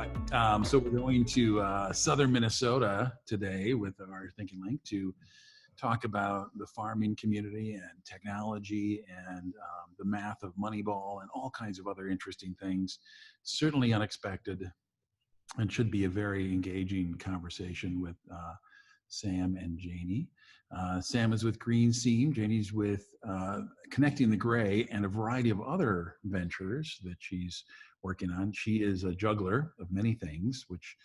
everybody. So we're going to southern Minnesota today with our Thinking Link to talk about the farming community and technology and the math of Moneyball and all kinds of other interesting things. Certainly unexpected, and should be a very engaging conversation with Sam and Janie. Sam is with GreenSeam. Janie's with Connecting the Gray and a variety of other ventures that she's working on. She is a juggler of many things, which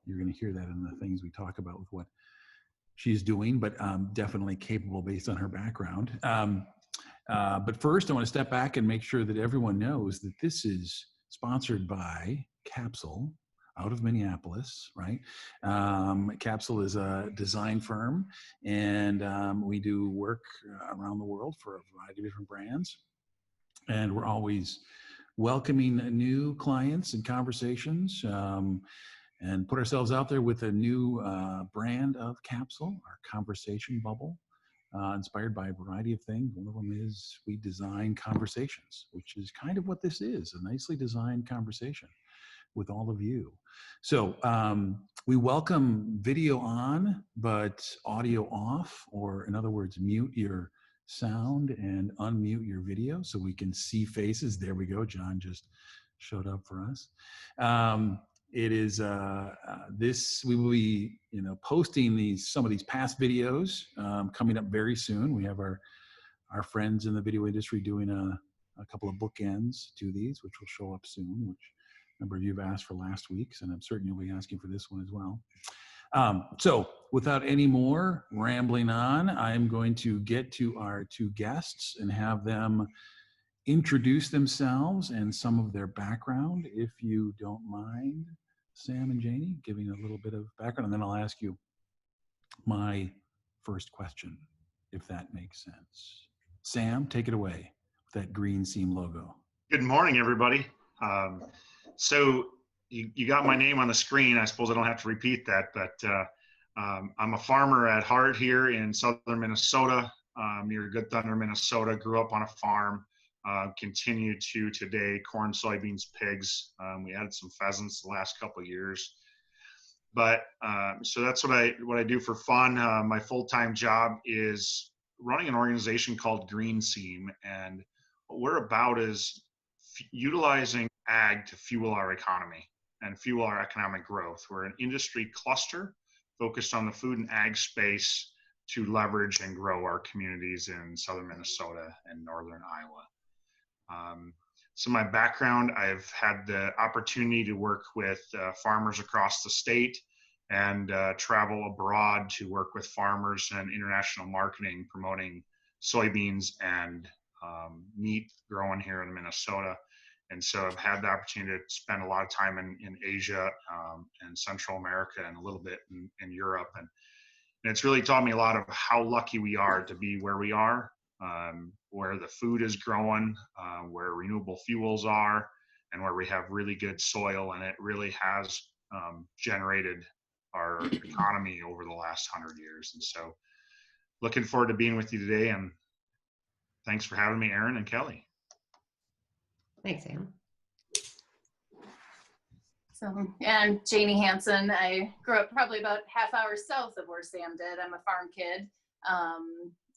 you're going to hear that in the things we talk about with what she's doing, but definitely capable based on her background. But first, I want to step back and make sure that everyone knows that this is sponsored by Capsule out of Minneapolis, right? Capsule is a design firm, and we do work around the world for a variety of different brands. And we're always welcoming new clients and conversations, and put ourselves out there with a new brand of Capsule, our conversation bubble, inspired by a variety of things. One of them is we design conversations, which is kind of what this is, a nicely designed conversation with all of you. So we welcome video on, but audio off, or in other words, mute your sound and unmute your video so we can see faces. There we go. John just showed up for us. It is this. We will be, posting some of these past videos coming up very soon. We have our friends in the video industry doing a couple of bookends to these, which will show up soon. Which a number of you have asked for last week's, and I'm certain you'll be asking for this one as well. So without any more rambling on, I'm going to get to our two guests and have them introduce themselves and some of their background, if you don't mind, Sam and Janie, giving a little bit of background, and then I'll ask you my first question, if that makes sense. Sam, take it away with that GreenSeam logo. Good morning, everybody. So you got my name on the screen. I suppose I don't have to repeat that, but I'm a farmer at heart here in southern Minnesota, near Good Thunder, Minnesota. Grew up on a farm, continue to today, corn, soybeans, pigs. We added some pheasants the last couple of years. But so that's what I do for fun. My full-time job is running an organization called GreenSeam, and what we're about is utilizing ag to fuel our economy and fuel our economic growth. We're an industry cluster focused on the food and ag space to leverage and grow our communities in southern Minnesota and northern Iowa. So my background, I've had the opportunity to work with farmers across the state and travel abroad to work with farmers and international marketing, promoting soybeans and meat growing here in Minnesota. And so I've had the opportunity to spend a lot of time in Asia and Central America and a little bit in Europe. And it's really taught me a lot of how lucky we are to be where we are, where the food is growing, where renewable fuels are, and where we have really good soil. And it really has generated our economy over the last 100 years. And so looking forward to being with you today. And thanks for having me, Aaron and Kelly. Thanks, Sam. So, and Janie Hanson. I grew up probably about half hour south of where Sam did. I'm a farm kid,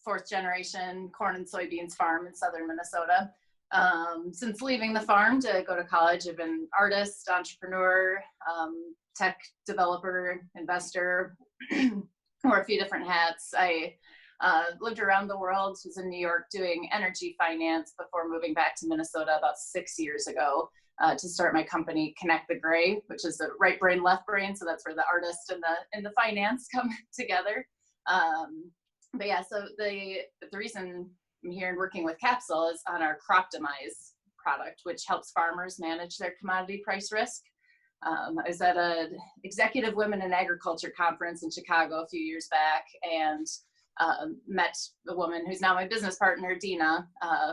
fourth generation corn and soybeans farm in southern Minnesota. Since leaving the farm to go to college, I've been artist, entrepreneur, tech developer, investor, wore a few different hats. I lived around the world, was in New York doing energy finance before moving back to Minnesota about 6 years ago to start my company, Connect the Gray, which is the right brain, left brain. So that's where the artist and the finance come together. But yeah, so the reason I'm here and working with Capsule is on our Croptomize product, which helps farmers manage their commodity price risk. I was at an Executive Women in Agriculture conference in Chicago a few years back, and met a woman who's now my business partner, Dina,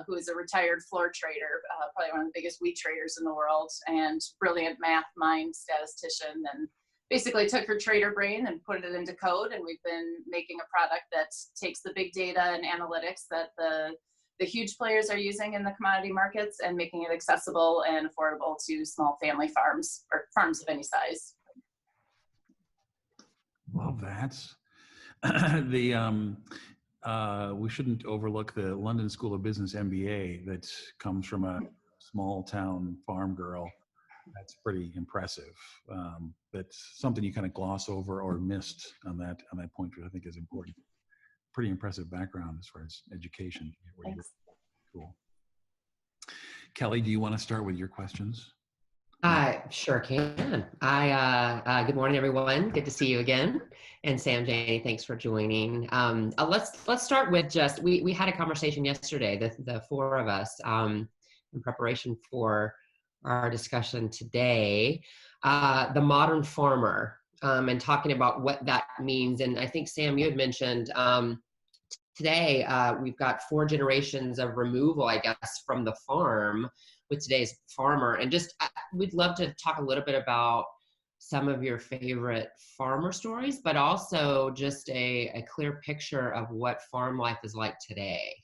who is a retired floor trader, probably one of the biggest wheat traders in the world, and brilliant math mind statistician, and basically took her trader brain and put it into code. And we've been making a product that takes the big data and analytics that the the huge players are using in the commodity markets and making it accessible and affordable to small family farms or farms of any size. Love that. We shouldn't overlook the London School of Business MBA that comes from a small town farm girl. That's pretty impressive. That's something you kind of gloss over or missed on that point, which I think is important. Pretty impressive background as far as education. Thanks. Cool. Kelly, do you want to start with your questions? I sure can. Good morning, everyone. Good to see you again. And Sam, Janie, thanks for joining. Let's start with just, we had a conversation yesterday, the four of us, in preparation for our discussion today, the modern farmer, and talking about what that means. And I think, Sam, you had mentioned today we've got 4 generations of removal, I guess, from the farm with today's farmer. And just, we'd love to talk a little bit about some of your favorite farmer stories, but also just a clear picture of what farm life is like today.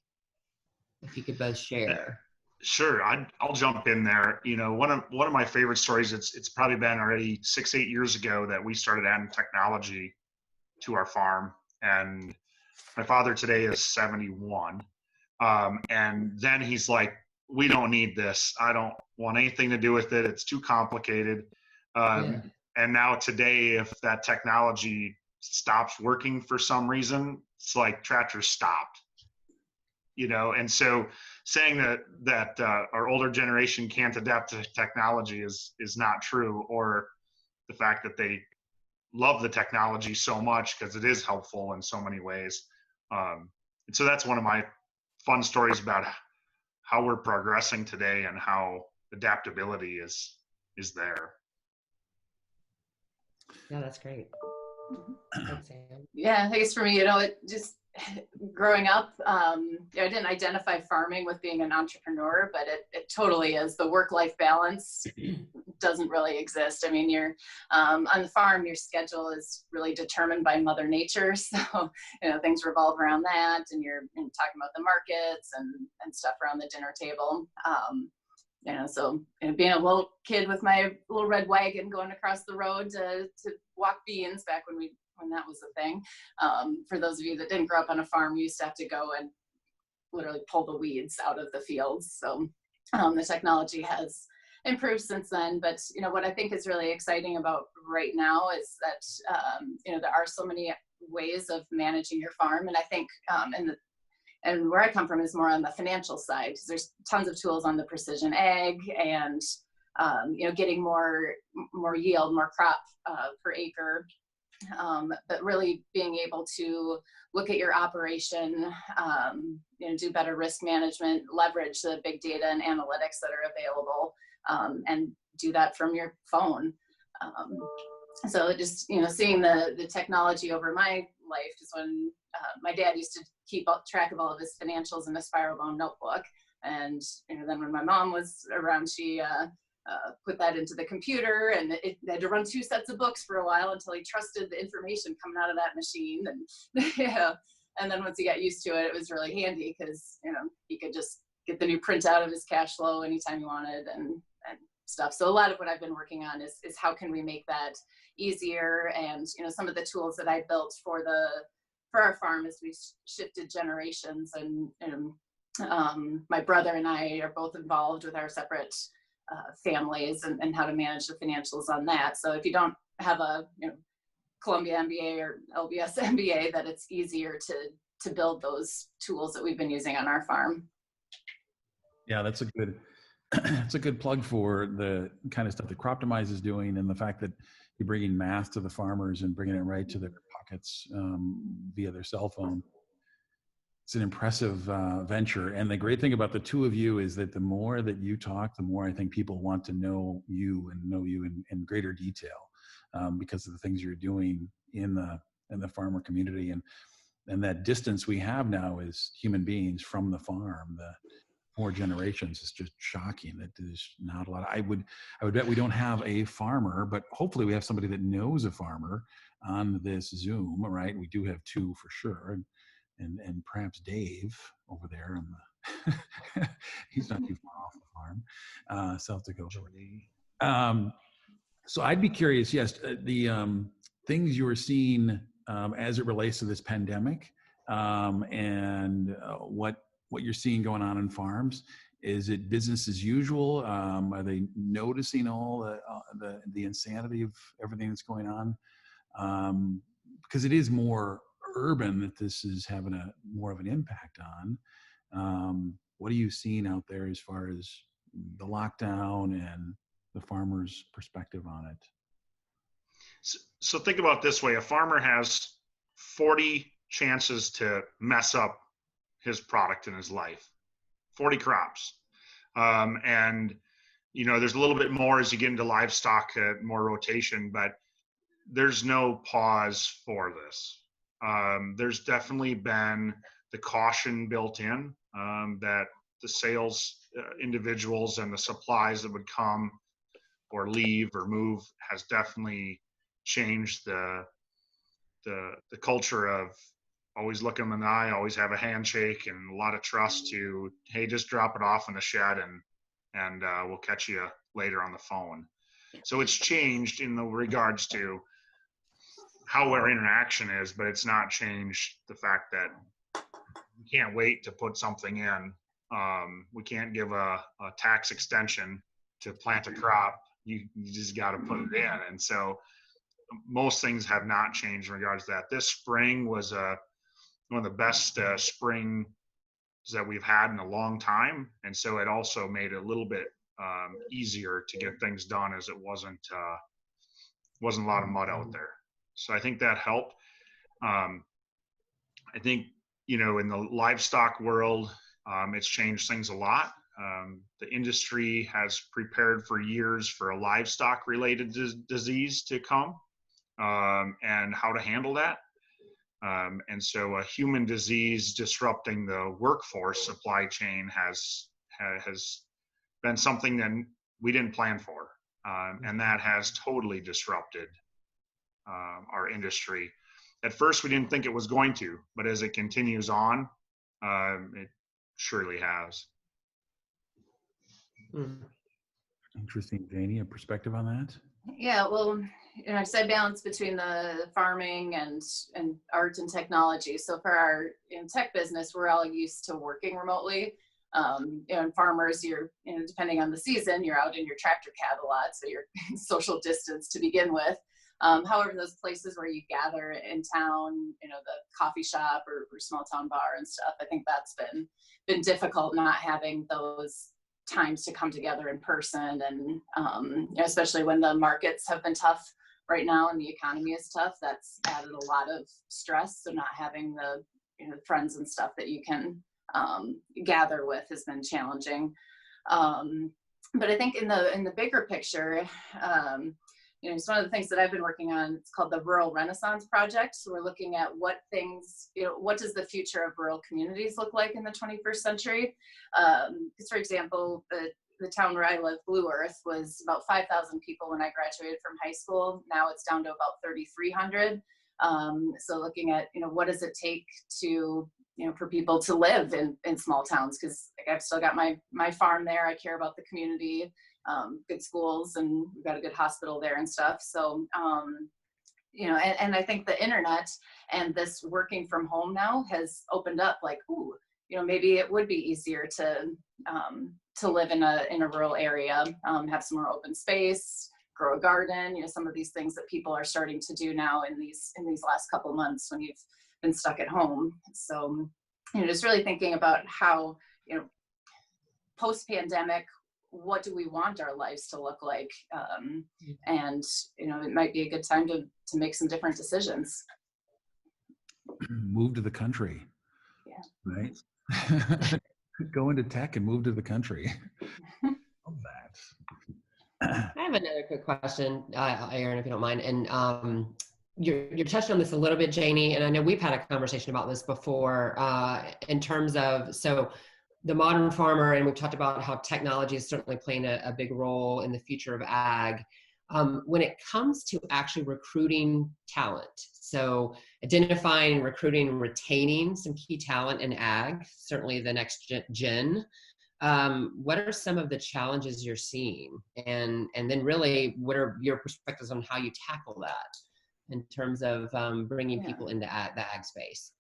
If you could both share. Sure, I'll jump in there. You know, one of my favorite stories, it's probably been already 6-8 years ago that we started adding technology to our farm. And my father today is 71. And then he's like, we don't need this. I don't want anything to do with it. It's too complicated. And now today, if that technology stops working for some reason, it's like tractors stopped. You know, and so saying that our older generation can't adapt to technology is not true, or the fact that they love the technology so much because it is helpful in so many ways. And so that's one of my fun stories about how we're progressing today and how adaptability is there. Yeah, that's great. Thanks, Sam. Yeah, I guess for me, you know, it just growing up, I didn't identify farming with being an entrepreneur, but it totally is. The work-life balance doesn't really exist. I mean, you're on the farm, your schedule is really determined by Mother Nature. So, you know, things revolve around that, and you're talking about the markets and stuff around the dinner table. You know, so, you know, being a little kid with my little red wagon going across the road to walk beans back when that was a thing. For those of you that didn't grow up on a farm, you used to have to go and literally pull the weeds out of the fields. So the technology has improved since then. But, you know, what I think is really exciting about right now is that, you know, there are so many ways of managing your farm. And I think, and where I come from is more on the financial side, because there's tons of tools on the precision ag and, you know, getting more yield, more crop per acre. But really being able to look at your operation, you know, do better risk management, leverage the big data and analytics that are available, and do that from your phone. So just, you know, seeing the technology over my life is when my dad used to keep track of all of his financials in a spiral bound notebook. And, you know, then when my mom was around, she put that into the computer, and it had to run 2 sets of books for a while until he trusted the information coming out of that machine. And yeah, and then once he got used to it, it was really handy because, you know, he could just get the new printout of his cash flow anytime he wanted and stuff. So a lot of what I've been working on is how can we make that easier. And, you know, some of the tools that I built for our farm as we shifted generations, and my brother and I are both involved with our separate families and how to manage the financials on that. So if you don't have a, you know, Columbia MBA or LBS MBA, that it's easier to build those tools that we've been using on our farm. Yeah, that's a good plug for the kind of stuff that Croptomize is doing, and the fact that you're bringing math to the farmers and bringing it right to their pockets via their cell phone. It's an impressive venture. And the great thing about the two of you is that the more that you talk, the more I think people want to know you in greater detail because of the things you're doing in the farmer community. And that distance we have now as human beings from the farm, the 4 generations, is just shocking. That there's not a lot. I would bet we don't have a farmer, but hopefully we have somebody that knows a farmer on this Zoom, right? We do have 2 for sure. And perhaps Dave over there He's not too far off the farm, South Dakota. So I'd be curious, yes, the things you were seeing as it relates to this pandemic, and what you're seeing going on in farms. Is it business as usual? Are they noticing all the insanity of everything that's going on? Because it is more urban that this is having more of an impact on. What are you seeing out there as far as the lockdown and the farmer's perspective on it? So think about it this way: a farmer has 40 chances to mess up his product in his life. 40 crops. And, there's a little bit more as you get into livestock, more rotation, but there's no pause for this. There's definitely been the caution built in that the sales individuals and the supplies that would come or leave or move has definitely changed the culture of always look them in the eye, always have a handshake, and a lot of trust to, hey, just drop it off in the shed and we'll catch you later on the phone. So it's changed in the regards to how our interaction is, but it's not changed the fact that we can't wait to put something in. We can't give a tax extension to plant a crop. You just got to put it in. And so most things have not changed in regards to that. This spring was one of the best springs that we've had in a long time, and so it also made it a little bit easier to get things done, as it wasn't a lot of mud out there. So I think that helped. I think in the livestock world, it's changed things a lot. The industry has prepared for years for a livestock related disease to come, and how to handle that. And so a human disease disrupting the workforce supply chain has been something that we didn't plan for. And that has totally disrupted our industry. At first, we didn't think it was going to, but as it continues on, it surely has. Interesting. Janie, a perspective on that? Yeah, well, I said balance between the farming and art and technology. So for our tech business, we're all used to working remotely. And farmers, you're depending on the season, you're out in your tractor cab a lot, so you're social distance to begin with. However, those places where you gather in town, the coffee shop or small town bar and stuff, I think that's been difficult, not having those times to come together in person, and especially when the markets have been tough right now and the economy is tough, that's added a lot of stress. So not having the friends and stuff that you can gather with has been challenging. But I think in the bigger picture, it's one of the things that I've been working on. It's called the Rural Renaissance Project. So we're looking at what things, what does the future of rural communities look like in the 21st century? Because, for example, the town where I live, Blue Earth, was about 5,000 people when I graduated from high school. Now it's down to about 3,300. So looking at, what does it take to, for people to live in small towns? Because I've still got my farm there. I care about the community. Good schools, and we've got a good hospital there and stuff. So, and I think the internet and this working from home now has opened up, like, maybe it would be easier to live in a rural area, have some more open space, grow a garden, some of these things that people are starting to do now in these last couple months when you've been stuck at home. So, just really thinking about how, post-pandemic, what do we want our lives to look like? And, it might be a good time to make some different decisions. Move to the country. Yeah. Right? Go into tech and move to the country. Love that. I have another quick question, Aaron, if you don't mind. And you're touching on this a little bit, Janie, and I know we've had a conversation about this before in terms of, so the modern farmer, and we've talked about how technology is certainly playing a big role in the future of ag. when it comes to actually recruiting talent. So identifying, recruiting, and retaining some key talent in ag, certainly the next gen. What are some of the challenges you're seeing? And then really, what are your perspectives on how you tackle that in terms of bringing people into the ag space?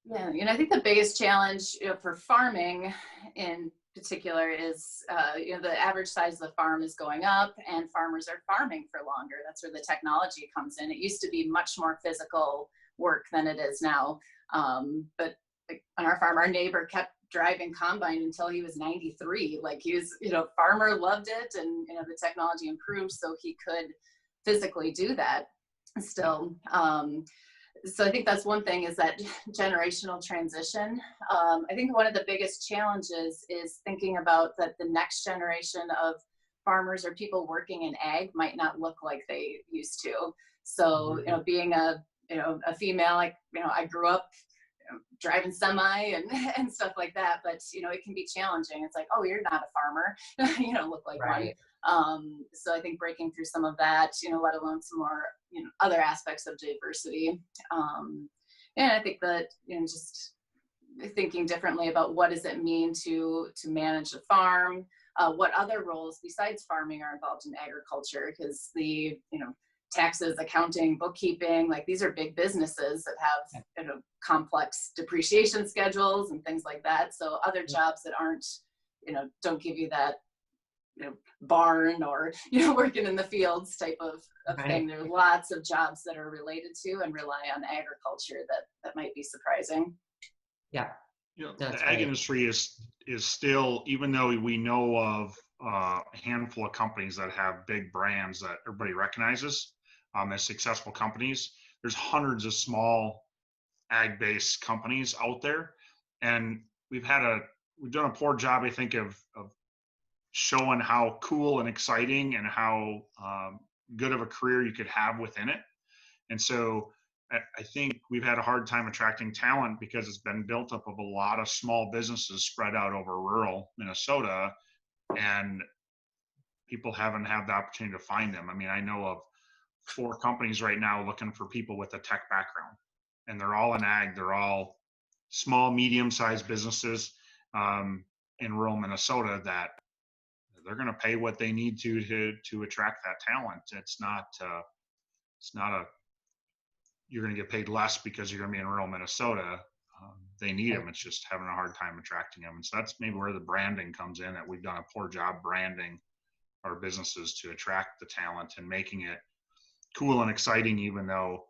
Yeah, I think the biggest challenge, for farming in particular is, the average size of the farm is going up and farmers are farming for longer. That's where the technology comes in. It used to be much more physical work than it is now. But like on our farm, our neighbor kept driving combine until he was 93. Like he was, farmer loved it, and, the technology improved so he could physically do that still. So I think that's one thing, is that generational transition. I think one of the biggest challenges is thinking about that the next generation of farmers or people working in ag might not look like they used to. So, being a female, like, I grew up driving semi and stuff like that, but it can be challenging. It's like, oh, you're not a farmer, you don't look like Right. one. So I think breaking through some of that, let alone some more other aspects of diversity, and I think that just thinking differently about what does it mean to manage a farm, what other roles besides farming are involved in agriculture, because the taxes, accounting, bookkeeping, like these are big businesses that have complex depreciation schedules and things like that. So other jobs that aren't, don't give you that barn or working in the fields type of thing. There are lots of jobs that are related to and rely on agriculture that might be surprising. Yeah. The ag industry is still, even though we know of a handful of companies that have big brands that everybody recognizes as successful companies, there's hundreds of small ag-based companies out there, and we've done a poor job, I think, of showing how cool and exciting and how good of a career you could have within it. And so I think we've had a hard time attracting talent because it's been built up of a lot of small businesses spread out over rural Minnesota, and people haven't had the opportunity to find them. I mean, I know of 4 companies right now looking for people with a tech background, and they're all in ag. They're all small, medium-sized businesses in rural Minnesota that they're going to pay what they need to attract that talent. It's not you're going to get paid less because you're going to be in rural Minnesota. They need them. It's just having a hard time attracting them. And so that's maybe where the branding comes in, that we've done a poor job branding our businesses to attract the talent and making it cool and exciting, even though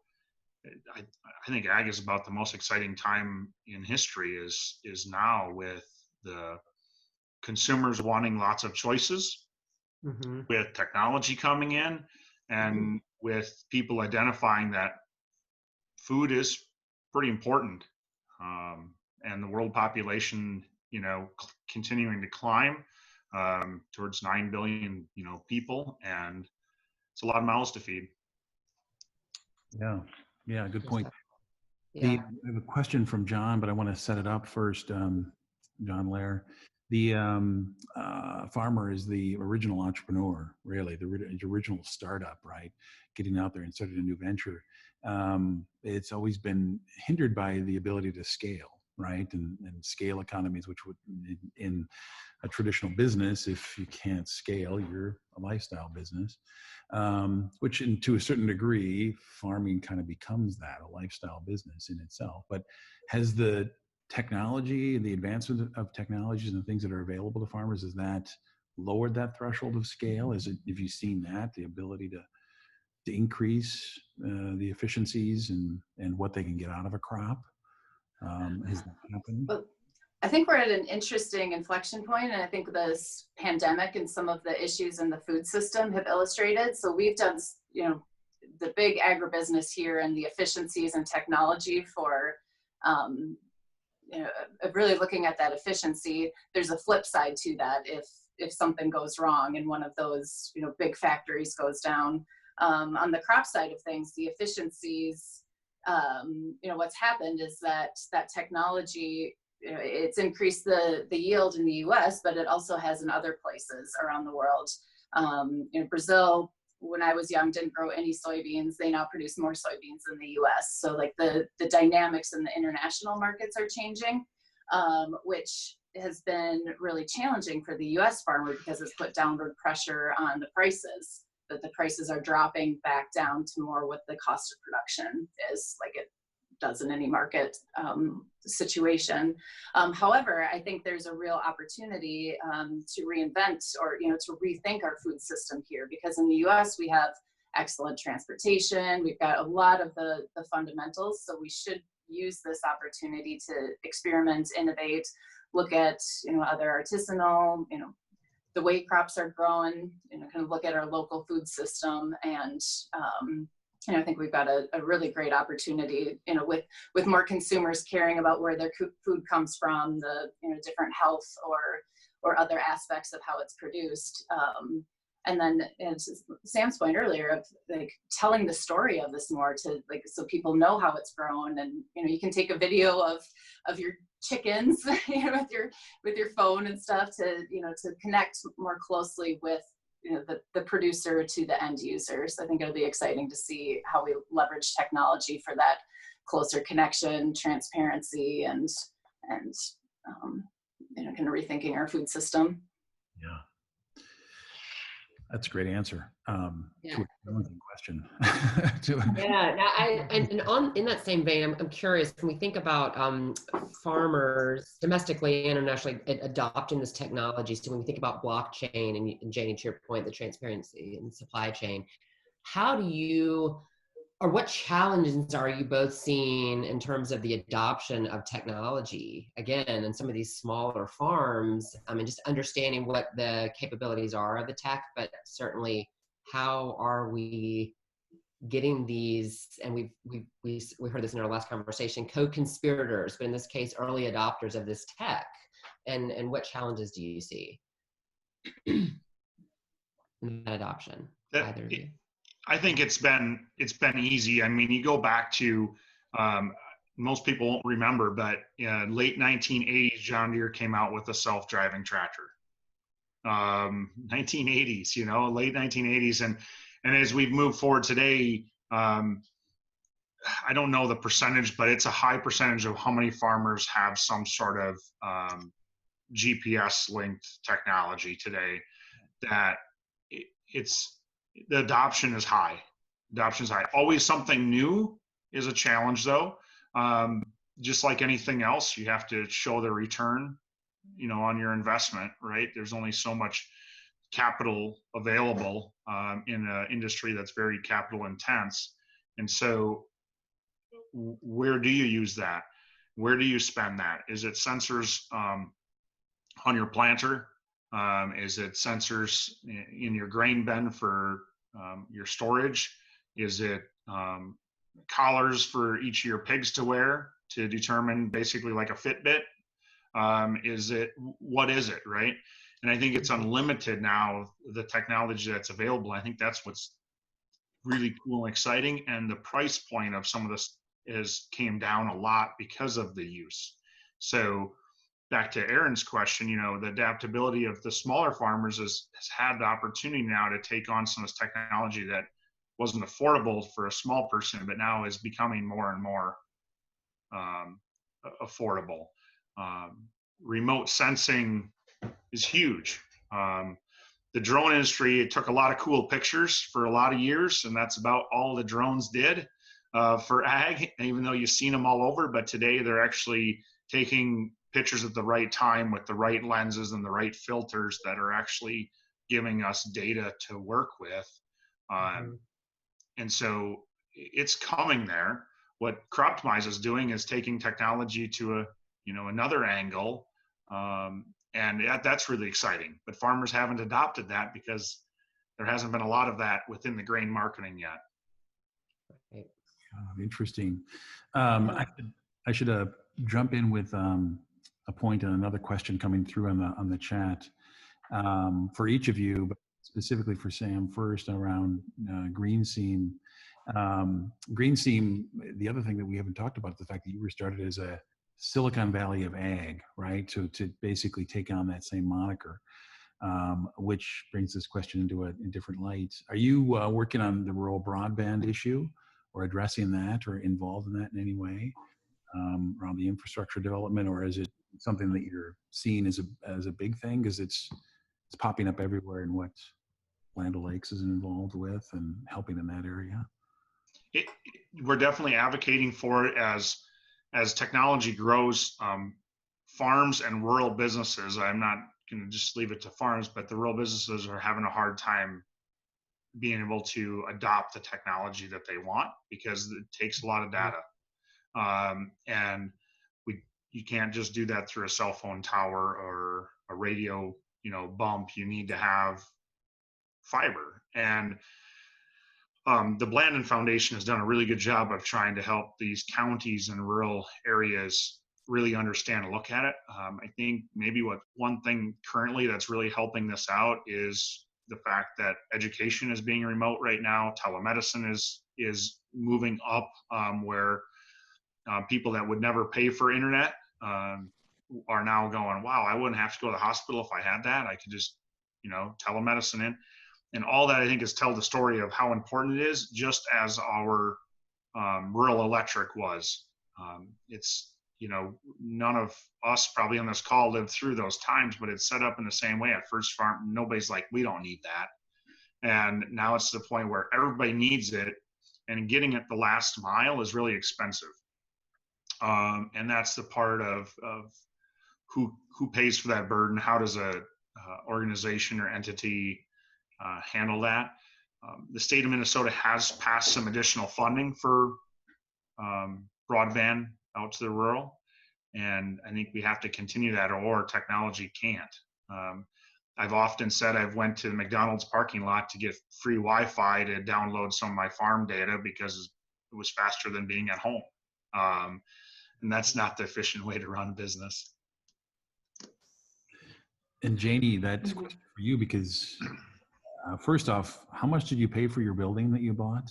I think ag is about the most exciting time in history is now, with the consumers wanting lots of choices, with technology coming in, and with people identifying that food is pretty important, and the world population, continuing to climb towards 9 billion, people, and it's a lot of mouths to feed. Yeah, good point. Yeah. I have a question from John, but I want to set it up first. John Lair, the farmer is the original entrepreneur, really, the original startup, right? Getting out there and starting a new venture. It's always been hindered by the ability to scale, right? And scale economies, which would, in a traditional business, if you can't scale, you're a lifestyle business, which to a certain degree, farming kind of becomes that, a lifestyle business in itself. But has the technology, the advancement of technologies and things that are available to farmers, has that lowered that threshold of scale? Have you seen that, the ability to increase the efficiencies and what they can get out of a crop? Has that happened? Well, I think we're at an interesting inflection point, and I think this pandemic and some of the issues in the food system have illustrated. So we've done, the big agribusiness here and the efficiencies and technology for, really looking at that efficiency. There's a flip side to that if something goes wrong and one of those, big factories goes down. On the crop side of things, the efficiencies, what's happened is that technology, it's increased the yield in the US, but it also has in other places around the world. Brazil when I was young, didn't grow any soybeans. They now produce more soybeans in the US. So like the dynamics in the international markets are changing, which has been really challenging for the US farmer because it's put downward pressure on the prices, that the prices are dropping back down to more what the cost of production is, like it does in any market situation. However, I think there's a real opportunity to reinvent or, to rethink our food system here, because in the US we have excellent transportation, we've got a lot of the fundamentals, so we should use this opportunity to experiment, innovate, look at, other artisanal, the way crops are grown, kind of look at our local food system. And I think we've got a really great opportunity, with more consumers caring about where their food comes from, the different health or other aspects of how it's produced. And then, to Sam's point earlier of like telling the story of this more, to like, so people know how it's grown, and you can take a video of your chickens with your phone and stuff to to connect more closely with the producer to the end user. So I think it'll be exciting to see how we leverage technology for that closer connection, transparency, and kind of rethinking our food system. Yeah. That's a great answer. Yeah. To a challenging question. Yeah. Now in that same vein, I'm curious, when we think about farmers domestically and internationally adopting this technology, so when we think about blockchain and Janie, to your point, the transparency and supply chain, how do you, or what challenges are you both seeing in terms of the adoption of technology, again, in some of these smaller farms, and just understanding what the capabilities are of the tech, but certainly how are we getting these, and we heard this in our last conversation, co-conspirators, but in this case, early adopters of this tech, and what challenges do you see in that adoption? Either of you. I think it's been easy. I mean, you go back to most people won't remember, but late 1980s, John Deere came out with a self-driving tractor. 1980s, late 1980s, and as we've moved forward today, I don't know the percentage, but it's a high percentage of how many farmers have some sort of GPS-linked technology today. That the adoption is high. Always something new is a challenge, though. Just like anything else, you have to show the return, on your investment, right? There's only so much capital available in an industry that's very capital intense. And so where do you use that? Where do you spend that? Is it sensors on your planter? Is it sensors in your grain bin for your storage? Is it collars for each of your pigs to wear to determine, basically like a Fitbit? What is it, right? And I think it's unlimited now, the technology that's available. I think that's what's really cool and exciting. And the price point of some of this came down a lot because of the use. So back to Aaron's question, the adaptability of the smaller farmers has had the opportunity now to take on some of this technology that wasn't affordable for a small person, but now is becoming more and more affordable. Remote sensing is huge. The drone industry, it took a lot of cool pictures for a lot of years, and that's about all the drones did for ag, even though you've seen them all over. But today they're actually taking pictures at the right time with the right lenses and the right filters that are actually giving us data to work with. And so it's coming there. What Croptomize is doing is taking technology to another angle. And that's really exciting. But farmers haven't adopted that because there hasn't been a lot of that within the grain marketing yet. Interesting. I should jump in with a point and another question coming through on the chat for each of you, but specifically for Sam first around GreenSeam. GreenSeam, the other thing that we haven't talked about is the fact that you were started as a Silicon Valley of ag, right? To basically take on that same moniker. which brings this question into a different light. Are you working on the rural broadband issue, or addressing that, or involved in that in any way around the infrastructure development, or is it something that you're seeing as a big thing because it's popping up everywhere in what Land O'Lakes is involved with and helping in that area? We're definitely advocating for it as technology grows. Farms and rural businesses, I'm not going to just leave it to farms, but the rural businesses are having a hard time being able to adopt the technology that they want because it takes a lot of data. And you can't just do that through a cell phone tower or a radio, bump. You need to have fiber. And the Blandon Foundation has done a really good job of trying to help these counties and rural areas really understand and look at it. I think maybe one thing currently that's really helping this out is the fact that education is being remote right now. Telemedicine is moving up, where people that would never pay for internet are now going, wow, I wouldn't have to go to the hospital if I had that. I could just, telemedicine in. And all that, I think, is tell the story of how important it is, just as our rural electric was. It's, none of us probably on this call lived through those times, but it's set up in the same way. At First Farm, nobody's like, we don't need that. And now it's to the point where everybody needs it, and getting it the last mile is really expensive. And that's the part of who pays for that burden. How does a organization or entity handle that? The state of Minnesota has passed some additional funding for broadband out to the rural, and I think we have to continue that, or technology can't. I've often said I've went to the McDonald's parking lot to get free Wi-Fi to download some of my farm data because it was faster than being at home. And that's not the efficient way to run a business. And Janie, that's for you, because first off, how much did you pay for your building that you bought?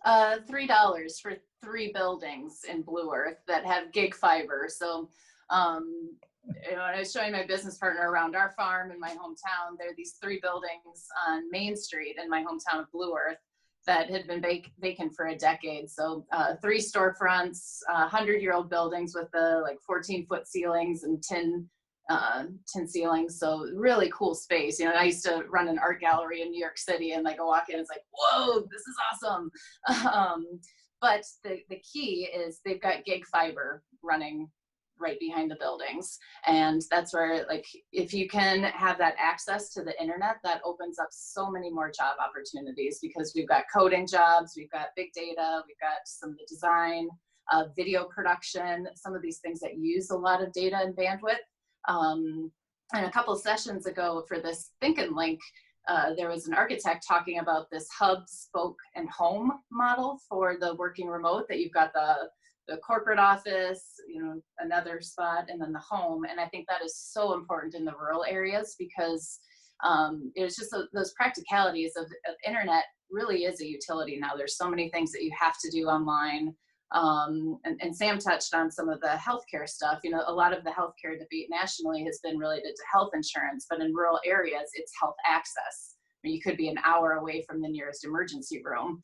$3 for 3 buildings in Blue Earth that have gig fiber. So, when I was showing my business partner around our farm in my hometown, there are these 3 buildings on Main Street in my hometown of Blue Earth that had been vacant for a decade. So 3 storefronts, 100-year-old buildings with the 14-foot ceilings and tin ceilings. So really cool space. I used to run an art gallery in New York City, and I go walk in, it's like, whoa, this is awesome. But the key is they've got gig fiber running right behind the buildings. And that's where, if you can have that access to the internet, that opens up so many more job opportunities, because we've got coding jobs, we've got big data, we've got some of the design, video production, some of these things that use a lot of data and bandwidth. And a couple of sessions ago for this Think and Link, there was an architect talking about this hub, spoke, and home model for the working remote, that you've got the corporate office, another spot, and then the home. And I think that is so important in the rural areas, because it's just those practicalities of internet really is a utility now. There's so many things that you have to do online. And Sam touched on some of the healthcare stuff. A lot of the healthcare debate nationally has been related to health insurance, but in rural areas, it's health access. You could be an hour away from the nearest emergency room,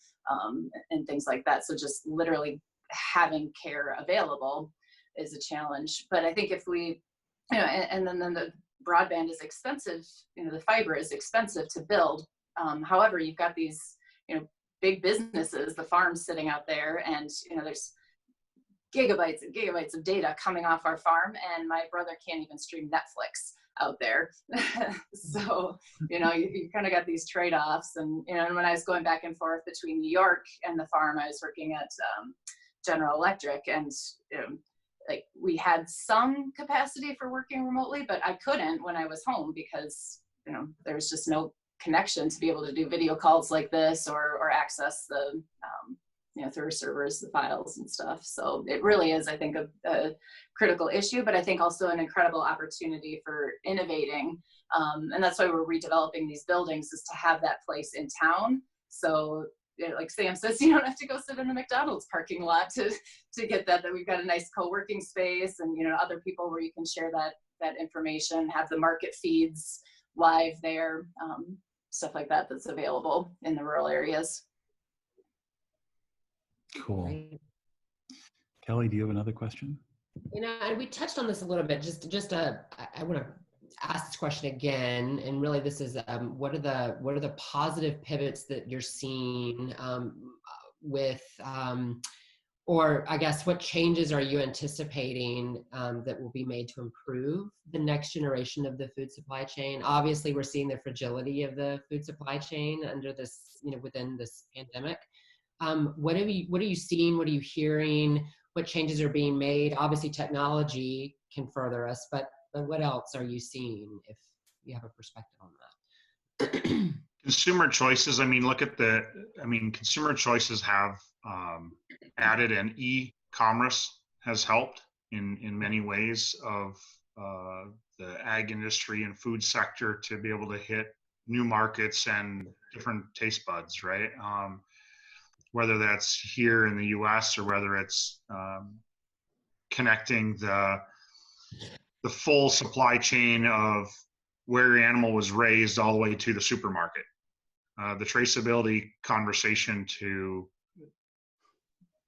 and things like that. So just literally having care available is a challenge. But I think if we, and then the broadband is expensive, the fiber is expensive to build. However, you've got these, big businesses, the farms sitting out there, and there's gigabytes and gigabytes of data coming off our farm, and my brother can't even stream Netflix out there. So you kind of got these trade-offs. And and when I was going back and forth between New York and the farm, I was working at General Electric, and we had some capacity for working remotely, but I couldn't when I was home, because there was just no connection to be able to do video calls like this, or access the through servers, the files and stuff. So it really is, I think, a critical issue, but I think also an incredible opportunity for innovating. And that's why we're redeveloping these buildings, is to have that place in town. So like Sam says, you don't have to go sit in a McDonald's parking lot to get that we've got a nice co-working space, and other people where you can share that that information, have the market feeds live there, stuff like that that's available in the rural areas. Cool. Right. Kelly, do you have another question? And we touched on this a little bit. I want to ask this question again. And really, this is what are the positive pivots that you're seeing with, or I guess, what changes are you anticipating that will be made to improve the next generation of the food supply chain? Obviously, we're seeing the fragility of the food supply chain under this, within this pandemic. What are you seeing? What are you hearing? What changes are being made? Obviously, technology can further us, but what else are you seeing, if you have a perspective on that? Consumer choices. Consumer choices have added, and e-commerce has helped in many ways of the ag industry and food sector to be able to hit new markets and different taste buds, right? Whether that's here in the US or whether it's connecting the full supply chain of where your animal was raised all the way to the supermarket. The traceability conversation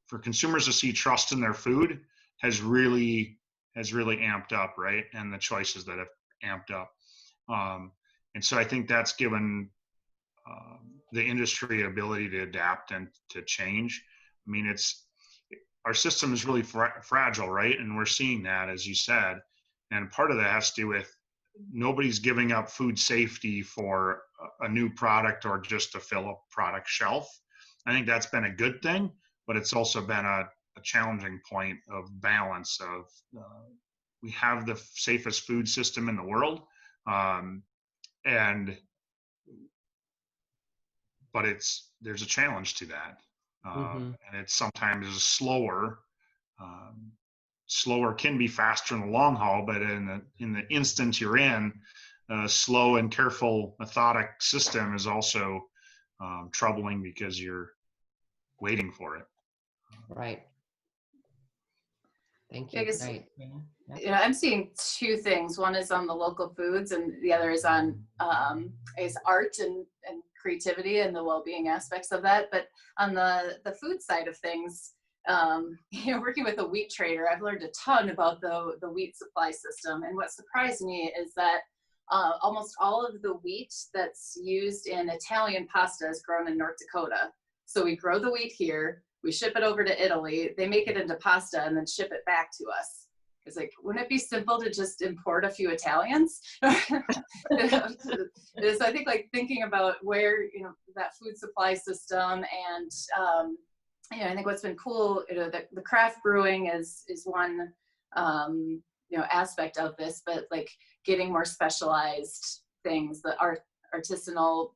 for consumers to see trust in their food has really amped up, right? And the choices that have amped up. And so I think that's given the industry ability to adapt and to change. Our system is really fragile, right? And we're seeing that, as you said. And part of that has to do with nobody's giving up food safety for a new product or just to fill a product shelf. I think that's been a good thing, but it's also been a challenging point of balance of we have the safest food system in the world, but there's a challenge to that, and it's sometimes slower. Slower can be faster in the long haul, but in the instant you're in, a slow and careful, methodic system is also troubling because you're waiting for it. Right. Thank you. I guess, right. I'm seeing two things. One is on the local foods, and the other is on is art and creativity and the well-being aspects of that. But on the food side of things, working with a wheat trader, I've learned a ton about the wheat supply system. And what surprised me is that almost all of the wheat that's used in Italian pasta is grown in North Dakota. So we grow the wheat here, we ship it over to Italy, they make it into pasta and then ship it back to us. It's like, wouldn't it be simple to just import a few Italians? So I think, like, thinking about where, that food supply system, and I think what's been cool, the craft brewing is one aspect of this, but like getting more specialized things, the artisanal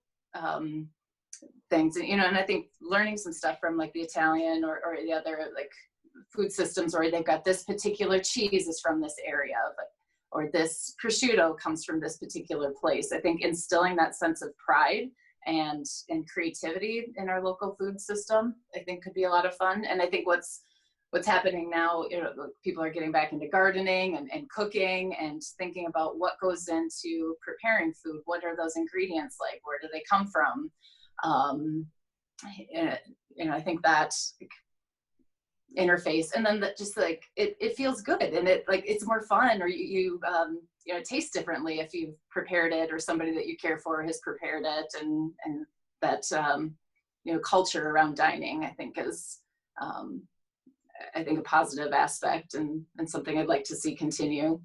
things, and I think learning some stuff from like the Italian or the other like food systems, or they've got this particular cheese is from this area, or this prosciutto comes from this particular place. I think instilling that sense of pride and creativity in our local food system, I think could be a lot of fun. And I think what's happening now, people are getting back into gardening and cooking and thinking about what goes into preparing food. What are those ingredients like? Where do they come from? I think that interface, and then that just like it feels good, and it's more fun, or you it tastes differently if you've prepared it, or somebody that you care for has prepared it, and that culture around dining, I think is a positive aspect, and something I'd like to see continue.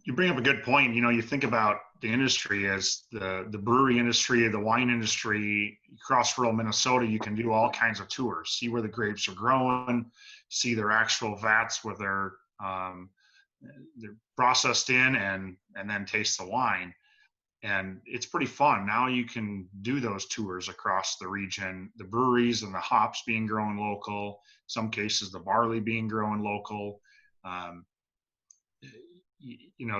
You bring up a good point. You think about the industry as the brewery industry, the wine industry. Across rural Minnesota, you can do all kinds of tours, see where the grapes are growing, see their actual vats where they're processed in, and then taste the wine. And it's pretty fun. Now you can do those tours across the region, the breweries and the hops being grown local, some cases the barley being grown local.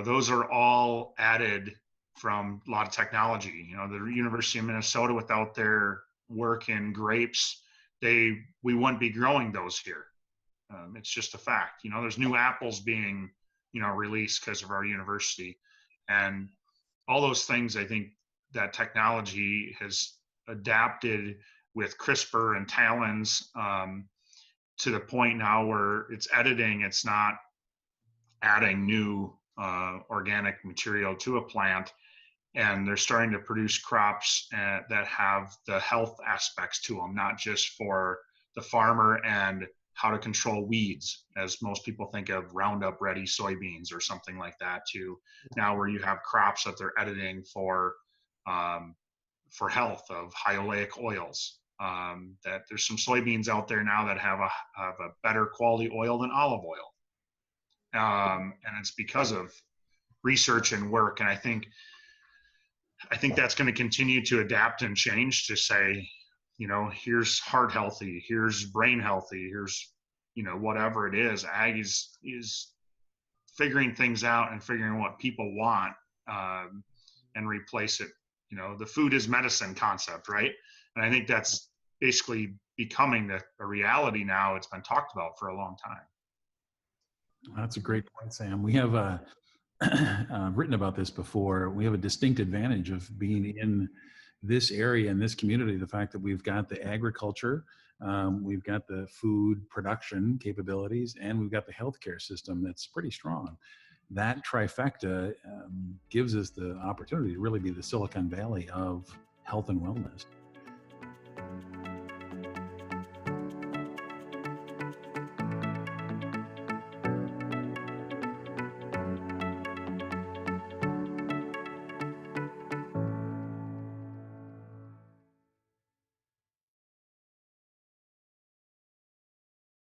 Those are all added from a lot of technology. The University of Minnesota, without their work in grapes, we wouldn't be growing those here. It's just a fact. There's new apples being release because of our university. And all those things, I think that technology has adapted with CRISPR and TALENs to the point now where it's editing, it's not adding new organic material to a plant. And they're starting to produce crops that have the health aspects to them, not just for the farmer and how to control weeds, as most people think of Roundup Ready soybeans or something like that, to now where you have crops that they're editing for health of high oleic oils. That there's some soybeans out there now that have a better quality oil than olive oil. And it's because of research and work. And I think that's going to continue to adapt and change to say, here's heart healthy, here's brain healthy, here's, whatever it is. Ag is figuring things out and figuring what people want and replace it. The food is medicine concept, right? And I think that's basically becoming a reality now. It's been talked about for a long time. That's a great point, Sam. We have written about this before. We have a distinct advantage of being in this area, in this community, the fact that we've got the agriculture, we've got the food production capabilities, and we've got the healthcare system that's pretty strong. That trifecta gives us the opportunity to really be the Silicon Valley of health and wellness.